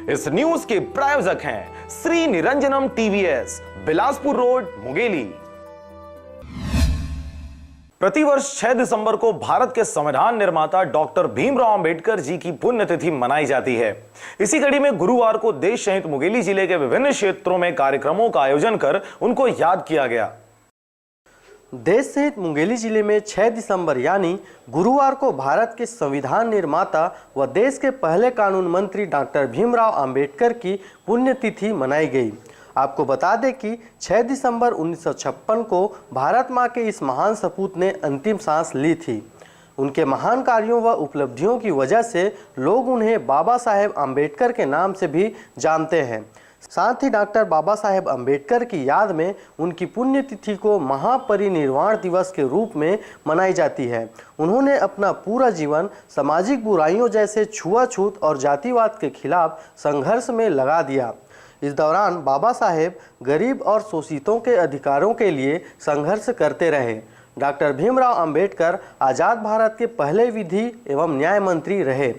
इस न्यूज के प्रायोजक हैं श्री निरंजनम टीवीएस, बिलासपुर रोड, मुंगेली। प्रतिवर्ष 6 दिसंबर को भारत के संविधान निर्माता डॉक्टर भीमराव अंबेडकर जी की पुण्यतिथि मनाई जाती है। इसी कड़ी में गुरुवार को देश सहित मुंगेली जिले के विभिन्न क्षेत्रों में कार्यक्रमों का आयोजन कर उनको याद किया गया। देश सहित मुंगेली जिले में 6 दिसंबर यानी गुरुवार को भारत के संविधान निर्माता व देश के पहले कानून मंत्री डॉक्टर भीमराव अंबेडकर की पुण्यतिथि मनाई गई। आपको बता दें कि 6 दिसंबर 1956 को भारत मां के इस महान सपूत ने अंतिम सांस ली थी। उनके महान कार्यों व उपलब्धियों की वजह से लोग उन्हें बाबा साहेब अंबेडकर के नाम से भी जानते हैं। साथ ही डॉक्टर बाबा साहेब अंबेडकर की याद में उनकी पुण्यतिथि को महापरिनिर्वाण दिवस के रूप में मनाई जाती है। उन्होंने अपना पूरा जीवन सामाजिक बुराइयों जैसे छुआछूत और जातिवाद के खिलाफ संघर्ष में लगा दिया। इस दौरान बाबा साहेब गरीब और शोषितों के अधिकारों के लिए संघर्ष करते रहे। डॉक्टर भीमराव अंबेडकर आज़ाद भारत के पहले विधि एवं न्याय मंत्री रहे।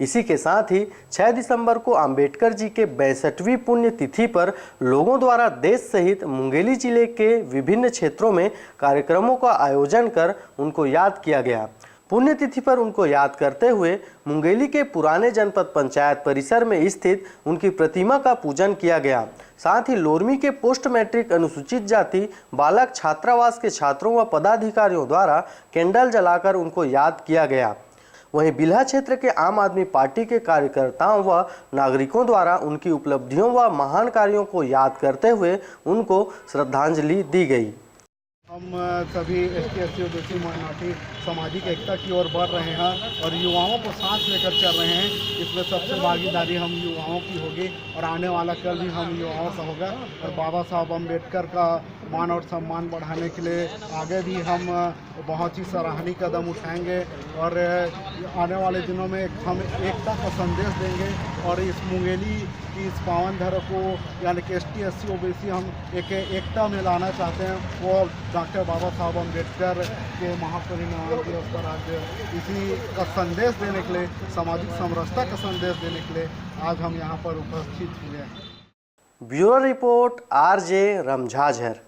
इसी के साथ ही 6 दिसंबर को अंबेडकर जी के 62वीं पुण्यतिथि पर लोगों द्वारा देश सहित मुंगेली जिले के विभिन्न क्षेत्रों में कार्यक्रमों का आयोजन कर उनको याद किया गया। पुण्यतिथि पर उनको याद करते हुए मुंगेली के पुराने जनपद पंचायत परिसर में स्थित उनकी प्रतिमा का पूजन किया गया। साथ ही लोरमी के पोस्ट मैट्रिक अनुसूचित जाति बालक छात्रावास के छात्रों व पदाधिकारियों द्वारा कैंडल जलाकर उनको याद किया गया। वहीं बिल्हा क्षेत्र के आम आदमी पार्टी के कार्यकर्ताओं व नागरिकों द्वारा उनकी उपलब्धियों व महान कार्यों को याद करते हुए उनको श्रद्धांजलि दी गई। हम सभी ST/SC ओबीसी माइनॉरिटी सामाजिक एकता की ओर बढ़ रहे हैं और युवाओं को साथ लेकर चल रहे हैं। इसमें सबसे भागीदारी हम युवाओं की होगी और आने वाला कल भी हम युवाओं का होगा। और बाबा साहब अम्बेडकर का मान और सम्मान बढ़ाने के लिए आगे भी हम बहुत ही सराहनीय कदम उठाएंगे और आने वाले दिनों में हम एकता का संदेश देंगे और इस मुंगेली की इस पावन धरा को यानी कि ST/SC ओबीसी हम एकता में लाना चाहते हैं। वो डॉक्टर बाबा साहब अम्बेडकर के महापरिनिर्वाण दिवस पर आज इसी का संदेश देने के लिए, सामाजिक समरसता का संदेश देने के लिए आज हम यहाँ पर उपस्थित हुए हैं। Bureau report RJ रमझाझर।